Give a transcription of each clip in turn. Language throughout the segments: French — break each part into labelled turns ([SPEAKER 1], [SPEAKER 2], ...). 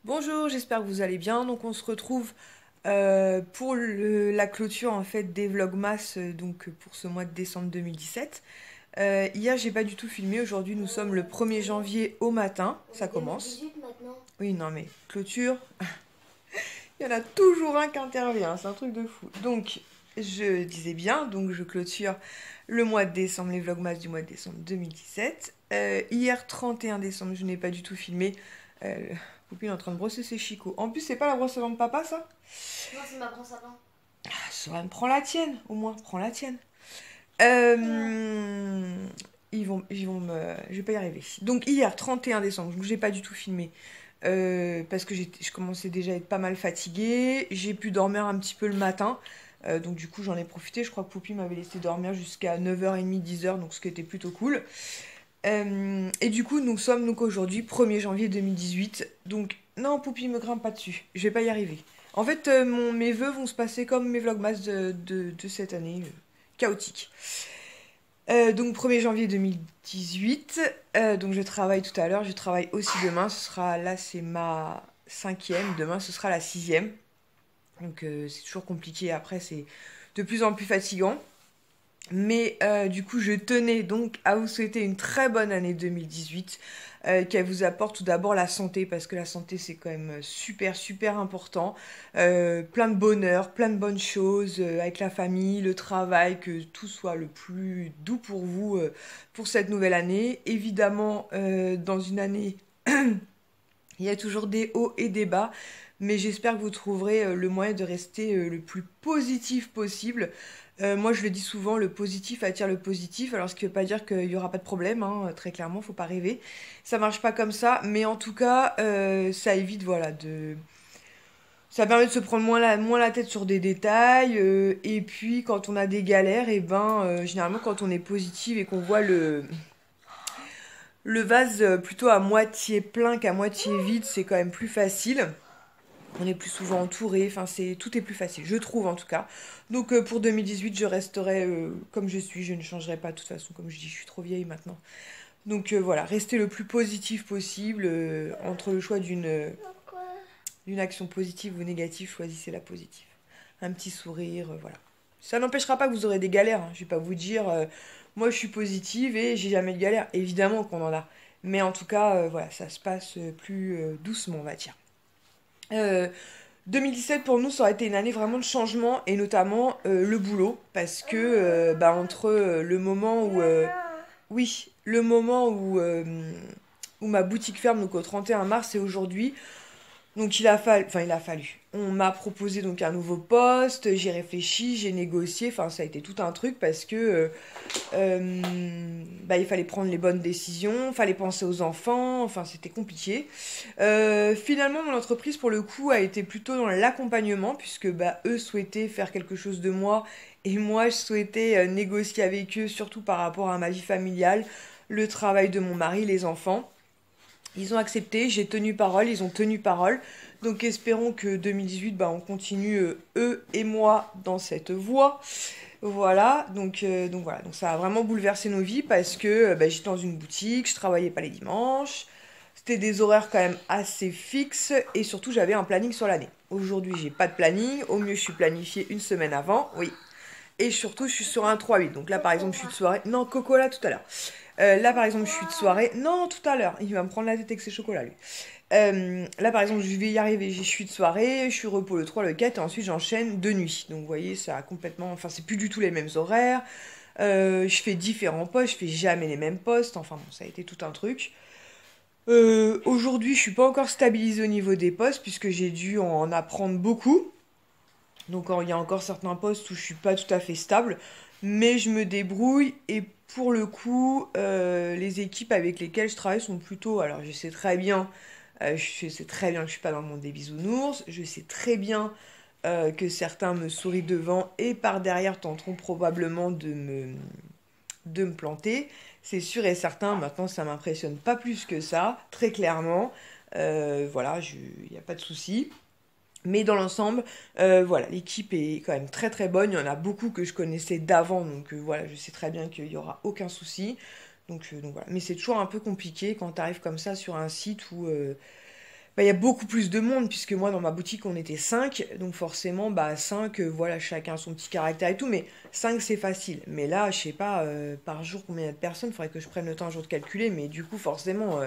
[SPEAKER 1] Bonjour, j'espère que vous allez bien. Donc on se retrouve pour la clôture en fait des Vlogmas pour ce mois de décembre 2017. Hier j'ai pas du tout filmé, aujourd'hui nous sommes le 1er janvier au matin,
[SPEAKER 2] On
[SPEAKER 1] ça
[SPEAKER 2] est
[SPEAKER 1] commence.
[SPEAKER 2] 2018 maintenant.
[SPEAKER 1] Oui non mais clôture, il y en a toujours un qui intervient, c'est un truc de fou. Donc je disais bien, donc je clôture le mois de décembre, les Vlogmas du mois de décembre 2017. Hier 31 décembre je n'ai pas du tout filmé. Euh, Poupine est en train de brosser ses chicots. En plus, c'est pas la brosse à dents de papa, ça?
[SPEAKER 2] Non, c'est ma brosse à dents.
[SPEAKER 1] Ah, Soren, prends la tienne, au moins, prends la tienne.
[SPEAKER 2] Ah.
[SPEAKER 1] Je vais pas y arriver. Donc hier, 31 décembre, j'ai pas du tout filmé. Parce que je commençais déjà à être pas mal fatiguée. J'ai pu dormir un petit peu le matin. Donc du coup, j'en ai profité. Je crois que Poupie m'avait laissé dormir jusqu'à 9h30, 10h, donc ce qui était plutôt cool. Et du coup, nous sommes donc aujourd'hui 1er janvier 2018. Donc, non, Poupie, me grimpe pas dessus. Je vais pas y arriver. En fait, mes vœux vont se passer comme mes vlogmas de cette année, chaotique. Donc, 1er janvier 2018. Donc, je travaille tout à l'heure. Je travaille aussi demain. Là, c'est ma cinquième. Demain, ce sera la sixième. Donc, c'est toujours compliqué. Après, c'est de plus en plus fatigant. Mais du coup, je tenais donc à vous souhaiter une très bonne année 2018, qu'elle vous apporte tout d'abord la santé, parce que la santé, c'est quand même super, super important. Plein de bonheur, plein de bonnes choses avec la famille, le travail, que tout soit le plus doux pour vous pour cette nouvelle année. Évidemment, dans une année, il y a toujours des hauts et des bas, mais j'espère que vous trouverez le moyen de rester le plus positif possible. Moi, je le dis souvent, le positif attire le positif. Alors, ce qui ne veut pas dire qu'il n'y aura pas de problème, hein, très clairement, faut pas rêver. Ça marche pas comme ça, mais en tout cas, ça évite, voilà, ça permet de se prendre moins la tête sur des détails. Et puis, quand on a des galères, et ben, généralement, quand on est positif et qu'on voit le vase plutôt à moitié plein qu'à moitié vide, c'est quand même plus facile. On est plus souvent entouré, enfin tout est plus facile, je trouve en tout cas. Donc pour 2018, je resterai comme je suis, je ne changerai pas de toute façon, comme je dis, je suis trop vieille maintenant. Donc voilà, rester le plus positif possible entre le choix d'une action positive ou négative, choisissez la positive. Un petit sourire, voilà. Ça n'empêchera pas que vous aurez des galères, hein. Je vais pas vous dire, moi je suis positive et j'ai jamais de galère. Évidemment qu'on en a. Mais en tout cas, voilà, ça se passe plus doucement, on va dire. Euh, 2017 pour nous ça aurait été une année vraiment de changement et notamment le boulot parce que entre le moment où oui le moment où ma boutique ferme donc au 31 mars et aujourd'hui donc il a fallu. On m'a proposé donc un nouveau poste, j'ai réfléchi, j'ai négocié, enfin ça a été tout un truc parce que il fallait prendre les bonnes décisions, il fallait penser aux enfants, enfin c'était compliqué. Finalement mon entreprise pour le coup a été plutôt dans l'accompagnement puisque eux souhaitaient faire quelque chose de moi et moi je souhaitais négocier avec eux surtout par rapport à ma vie familiale, le travail de mon mari, les enfants. Ils ont accepté, j'ai tenu parole, ils ont tenu parole. Donc espérons que 2018, on continue, eux et moi, dans cette voie. Voilà, donc voilà, donc ça a vraiment bouleversé nos vies parce que j'étais dans une boutique, je travaillais pas les dimanches, c'était des horaires quand même assez fixes et surtout j'avais un planning sur l'année. Aujourd'hui j'ai pas de planning, au mieux je suis planifiée une semaine avant, oui. Et surtout je suis sur un 3-8, donc là par exemple je suis de soirée, non Coco là tout à l'heure. Là par exemple je suis de soirée, non tout à l'heure, il va me prendre la tête avec ses chocolats lui. Là, par exemple, je vais y arriver. Je suis de soirée, je suis repos le 3, le 4, et ensuite j'enchaîne de nuit. Donc, vous voyez, ça a complètement. Enfin, c'est plus du tout les mêmes horaires. Je fais différents postes, je fais jamais les mêmes postes. Enfin, bon, ça a été tout un truc. Aujourd'hui, je suis pas encore stabilisée au niveau des postes, puisque j'ai dû en apprendre beaucoup. Donc, il y a encore certains postes où je suis pas tout à fait stable. Mais je me débrouille, et pour le coup, les équipes avec lesquelles je travaille sont plutôt. Alors, je sais très bien je sais très bien que je suis pas dans le monde des bisounours. Je sais très bien que certains me sourient devant et par derrière tenteront probablement de me planter. C'est sûr et certain. Maintenant, ça m'impressionne pas plus que ça, très clairement. Voilà, il n'y a pas de souci. Mais dans l'ensemble, voilà, l'équipe est quand même très très bonne. Il y en a beaucoup que je connaissais d'avant, donc voilà, je sais très bien qu'il n'y aura aucun souci. Donc voilà. Mais c'est toujours un peu compliqué quand tu arrives comme ça sur un site où bah, il y a beaucoup plus de monde, puisque moi, dans ma boutique, on était 5. Donc forcément, bah 5, voilà, chacun son petit caractère et tout. Mais 5 c'est facile. Mais là, je sais pas, par jour, combien il y a de personnes, faudrait que je prenne le temps un jour de calculer. Mais du coup, forcément,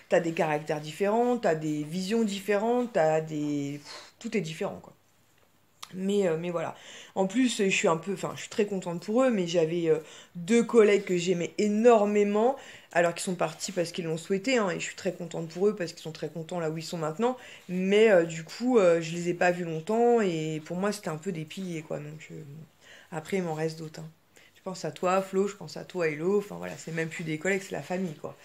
[SPEAKER 1] t'as des caractères différents, t'as des visions différentes, t'as des... Tout est différent, quoi. Mais voilà. En plus, je suis un peu, enfin, je suis très contente pour eux, mais j'avais deux collègues que j'aimais énormément, alors qu'ils sont partis parce qu'ils l'ont souhaité, hein, et je suis très contente pour eux parce qu'ils sont très contents là où ils sont maintenant. Mais du coup, je les ai pas vus longtemps, et pour moi, c'était un peu des piliers, quoi. Donc après, il m'en reste d'autres, hein. Je pense à toi, Flo, je pense à toi, Hello. Enfin voilà, c'est même plus des collègues, c'est la famille, quoi.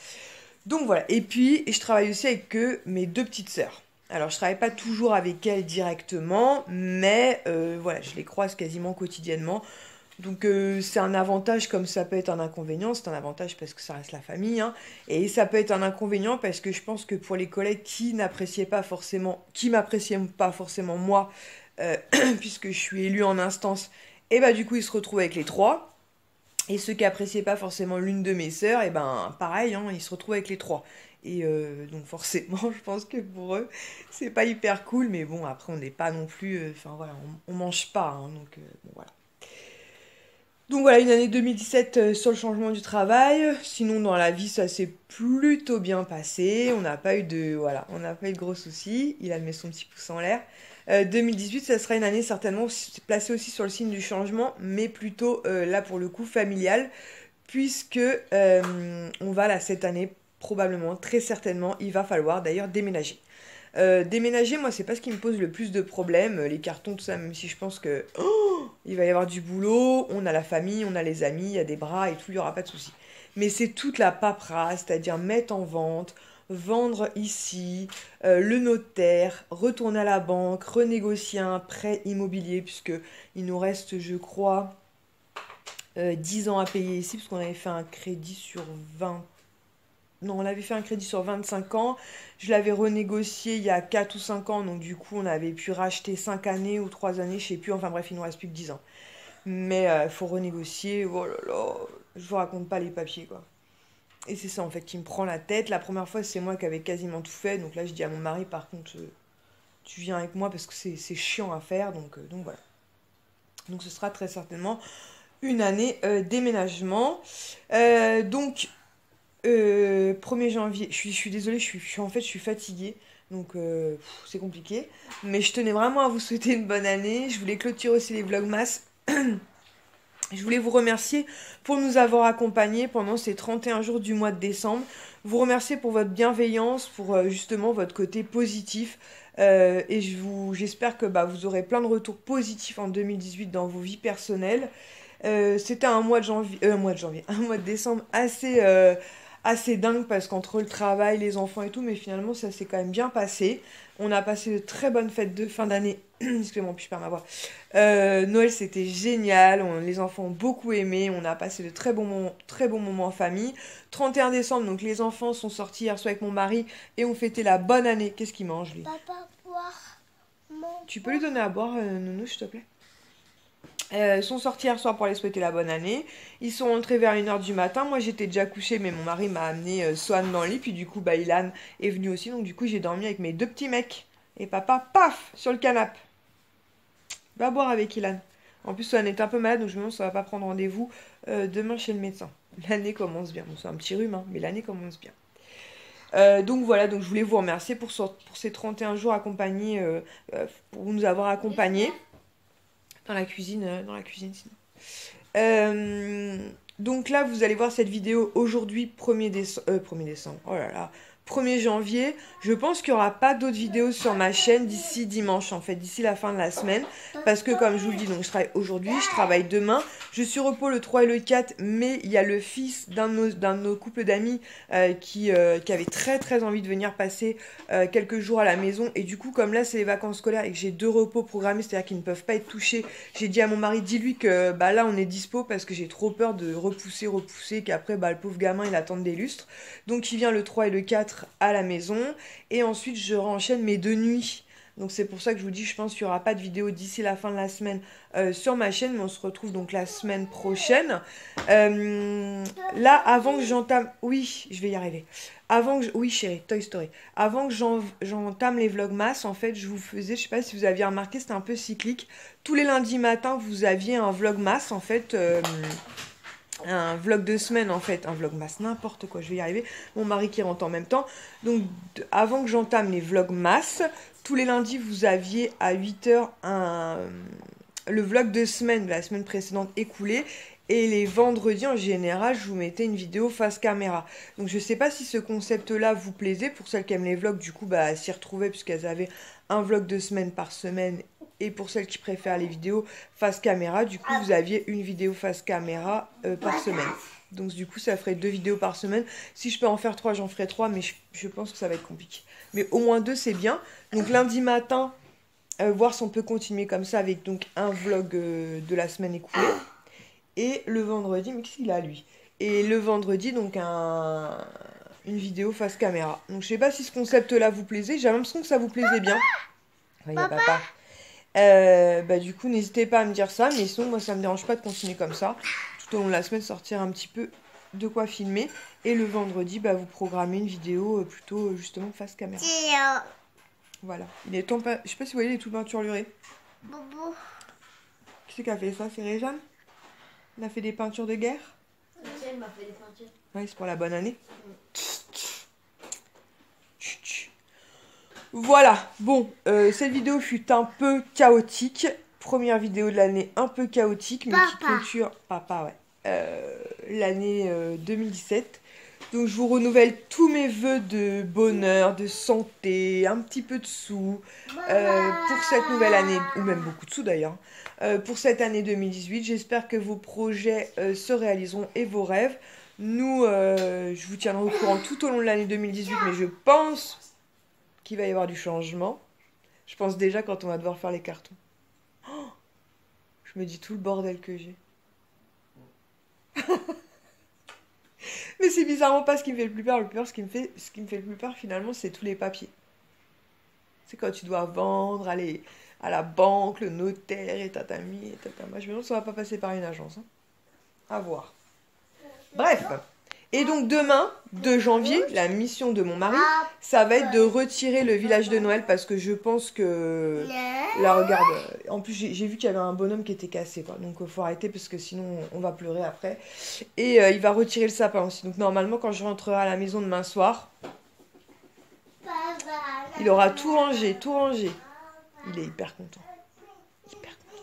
[SPEAKER 1] Donc voilà. Et puis, je travaille aussi avec mes deux petites sœurs. Alors, je travaille pas toujours avec elles directement, mais voilà, je les croise quasiment quotidiennement. Donc, c'est un avantage comme ça peut être un inconvénient. C'est un avantage parce que ça reste la famille, hein. Et ça peut être un inconvénient parce que je pense que pour les collègues qui m'appréciaient pas forcément moi, euh, puisque je suis élue en instance, et bah du coup, ils se retrouvent avec les trois. Et ceux qui appréciaient pas forcément l'une de mes sœurs, et ben pareil, hein, ils se retrouvent avec les trois. Et donc forcément, je pense que pour eux, c'est pas hyper cool, mais bon, après, on n'est pas non plus... Enfin voilà, on mange pas, hein, donc bon, voilà. Donc voilà, une année 2017 sur le changement du travail. Sinon, dans la vie, ça s'est plutôt bien passé. On n'a pas eu de... Voilà, on n'a pas eu de gros soucis. Il a mis son petit pouce en l'air. 2018, ça sera une année certainement placée aussi sur le signe du changement, mais plutôt là pour le coup familial, puisque on va là cette année probablement, très certainement, il va falloir d'ailleurs déménager. Déménager, moi, c'est pas ce qui me pose le plus de problèmes, les cartons, tout ça, même si je pense que il va y avoir du boulot, on a la famille, on a les amis, il y a des bras et tout, il n'y aura pas de souci. Mais c'est toute la paperasse, c'est-à-dire mettre en vente, vendre ici, le notaire, retourner à la banque, renégocier un prêt immobilier, puisque il nous reste, je crois, 10 ans à payer ici, parce qu'on avait fait un crédit sur 20. Non, on avait fait un crédit sur 25 ans. Je l'avais renégocié il y a 4 ou 5 ans, donc du coup, on avait pu racheter 5 années ou 3 années, je sais plus. Enfin bref, il nous reste plus que 10 ans. Mais il faut renégocier. Oh là là, je vous raconte pas les papiers, quoi. Et c'est ça, en fait, qui me prend la tête. La première fois, c'est moi qui avais quasiment tout fait. Donc là, je dis à mon mari, par contre, tu viens avec moi parce que c'est chiant à faire. Donc voilà. Donc ce sera très certainement une année déménagement. Donc 1er janvier, je suis désolée, en fait, je suis fatiguée, donc c'est compliqué. Mais je tenais vraiment à vous souhaiter une bonne année. Je voulais clôturer aussi les vlogmas. Je voulais vous remercier pour nous avoir accompagnés pendant ces 31 jours du mois de décembre. Vous remercier pour votre bienveillance, pour justement votre côté positif. Et j'espère que bah, vous aurez plein de retours positifs en 2018 dans vos vies personnelles. C'était un mois de janvier, un mois de décembre assez dingue parce qu'entre le travail, les enfants et tout, mais finalement ça s'est quand même bien passé. On a passé de très bonnes fêtes de fin d'année. Excusez-moi, puis je perds ma voix. Noël c'était génial, les enfants ont beaucoup aimé, on a passé de très bons moments en famille. 31 décembre, donc les enfants sont sortis hier soir avec mon mari et ont fêté la bonne année. Qu'est-ce qu'il mange lui?
[SPEAKER 2] Papa, boire.
[SPEAKER 1] Tu peux lui donner à boire, Nounou, s'il te plaît? Sont sortis hier soir pour aller souhaiter la bonne année. Ils sont rentrés vers 1h du matin. Moi j'étais déjà couchée, mais mon mari m'a amené Swan dans le lit. Puis du coup, bah, Ilan est venu aussi. Donc du coup, j'ai dormi avec mes deux petits mecs. Et papa, paf, sur le canapé. Va boire avec Ilan. En plus, Swan est un peu malade, donc je me demande si on va pas prendre rendez-vous demain chez le médecin. L'année commence bien. Bon, c'est un petit rhume, hein, mais l'année commence bien. Donc voilà, donc je voulais vous remercier pour ces 31 jours accompagnés, pour nous avoir accompagnés. Dans la cuisine sinon. Donc là, vous allez voir cette vidéo aujourd'hui, 1er décembre, oh là là, 1er janvier. Je pense qu'il n'y aura pas d'autres vidéos sur ma chaîne d'ici dimanche, en fait, d'ici la fin de la semaine. Parce que comme je vous le dis, donc je travaille aujourd'hui, je travaille demain. Je suis repos le 3 et le 4, mais il y a le fils d'un de nos couples d'amis qui avait très très envie de venir passer quelques jours à la maison. Et du coup, comme là, c'est les vacances scolaires et que j'ai 2 repos programmés, c'est-à-dire qu'ils ne peuvent pas être touchés, j'ai dit à mon mari, dis-lui que bah, là, on est dispo parce que j'ai trop peur de repousser, qu'après, bah, le pauvre gamin, il attend des lustres. Donc, il vient le 3 et le 4 à la maison. Et ensuite, je renchaîne mes 2 nuits Donc c'est pour ça que je vous dis, je pense qu'il n'y aura pas de vidéo d'ici la fin de la semaine sur ma chaîne, mais on se retrouve donc la semaine prochaine. Là, avant que j'entame... Oui, je vais y arriver. Oui chérie, Toy Story. Avant que j'entame les vlogmas, en fait, je vous faisais, je sais pas si vous aviez remarqué, c'était un peu cyclique. Tous les lundis matins, vous aviez un vlogmas, en fait... un vlog de semaine en fait, un vlogmas, n'importe quoi, je vais y arriver, mon mari qui rentre en même temps. Donc avant que j'entame les vlogmas, tous les lundis vous aviez à 8h le vlog de semaine, de la semaine précédente écoulé, et les vendredis en général je vous mettais une vidéo face caméra. Donc je sais pas si ce concept là vous plaisait, pour celles qui aiment les vlogs du coup bah s'y retrouvaient puisqu'elles avaient un vlog de semaine par semaine. Et pour celles qui préfèrent les vidéos face caméra, du coup, vous aviez une vidéo face caméra par semaine. Donc, du coup, ça ferait 2 vidéos par semaine. Si je peux en faire 3, j'en ferai 3, mais je pense que ça va être compliqué. Mais au moins 2, c'est bien. Donc, lundi matin, voir si on peut continuer comme ça avec donc un vlog de la semaine écoulée. Et le vendredi, mais qu'est-ce qu'il a, lui? Et le vendredi, donc, une vidéo face caméra. Donc, je sais pas si ce concept-là vous plaisait. J'ai l'impression que ça vous plaisait bien. Il y a papa. Bah du coup n'hésitez pas à me dire ça, mais sinon moi ça me dérange pas de continuer comme ça tout au long de la semaine, sortir un petit peu de quoi filmer, et le vendredi bah vous programmez une vidéo plutôt justement face caméra. Voilà, il est temps, je sais pas si vous voyez, il est tout peinturluré.
[SPEAKER 2] Bobo.
[SPEAKER 1] Qui c'est qui a fait ça? C'est Réjeanne? Elle a fait des peintures de guerre?
[SPEAKER 2] Elle m'a fait des peintures.
[SPEAKER 1] Oui, c'est pour la bonne année. Voilà, bon, cette vidéo fut un peu chaotique. Première vidéo de l'année un peu chaotique, mais qui clôture, papa, ouais, l'année 2017. Donc je vous renouvelle tous mes vœux de bonheur, de santé, un petit peu de sous pour cette nouvelle année, ou même beaucoup de sous d'ailleurs, pour cette année 2018. J'espère que vos projets se réaliseront et vos rêves. Nous, je vous tiendrai au courant tout au long de l'année 2018, mais je pense qu'il va y avoir du changement. Je pense déjà quand on va devoir faire les cartons. Oh, je me dis tout le bordel que j'ai. Mais c'est bizarrement pas ce qui me fait le plus peur. Ce qui me fait le plus peur finalement, c'est tous les papiers. C'est quand tu dois vendre, aller à la banque, le notaire et tatami et tatama. Je me demande si on va pas passer par une agence. Hein. À voir. Bref. Et donc demain, 2 janvier, la mission de mon mari, ça va être de retirer le village de Noël parce que je pense que... Là, regarde, en plus j'ai vu qu'il y avait un bonhomme qui était cassé, quoi. Donc faut arrêter parce que sinon on va pleurer après. Et il va retirer le sapin aussi. Donc normalement quand je rentrerai à la maison demain soir, il aura tout rangé, tout rangé. Il est hyper content. Hyper content.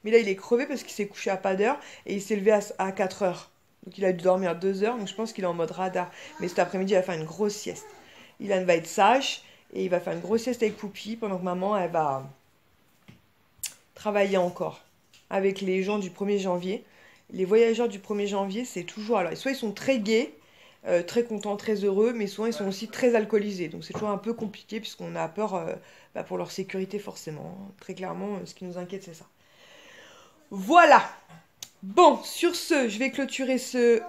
[SPEAKER 1] Mais là il est crevé parce qu'il s'est couché à pas d'heure et il s'est levé à 4 heures. Donc il a dû dormir 2 heures, donc je pense qu'il est en mode radar. Mais cet après-midi, il va faire une grosse sieste. Ilan va être sage et il va faire une grosse sieste avec Poupi pendant que maman, elle va travailler encore avec les gens du 1er janvier. Les voyageurs du 1er janvier, c'est toujours... Alors, soit ils sont très gais, très contents, très heureux, mais souvent ils sont aussi très alcoolisés. Donc c'est toujours un peu compliqué puisqu'on a peur pour leur sécurité forcément. Très clairement, ce qui nous inquiète, c'est ça. Voilà. Bon, sur ce, je vais clôturer ce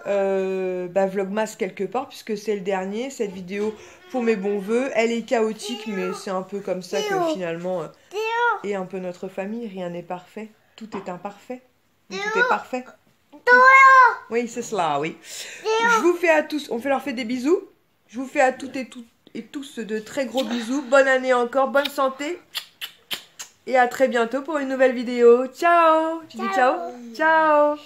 [SPEAKER 1] vlogmas quelque part, puisque c'est le dernier, cette vidéo pour mes bons voeux. Elle est chaotique, mais c'est un peu comme ça que finalement est un peu notre famille. Rien n'est parfait, tout est imparfait. Tout est parfait. Oui, c'est cela, oui. Je vous fais à tous, leur fait des bisous. Je vous fais à toutes et tous de très gros bisous. Bonne année encore, bonne santé. Et à très bientôt pour une nouvelle vidéo. Ciao! Tu dis ciao? Ciao!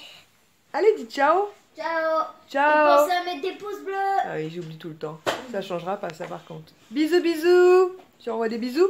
[SPEAKER 1] Allez, dis ciao!
[SPEAKER 2] Ciao!
[SPEAKER 1] Ciao!
[SPEAKER 2] Et pensez à mettre des pouces bleus!
[SPEAKER 1] Ah oui, j'oublie tout le temps. Ça changera pas, ça par contre. Bisous, bisous! Tu envoies des bisous?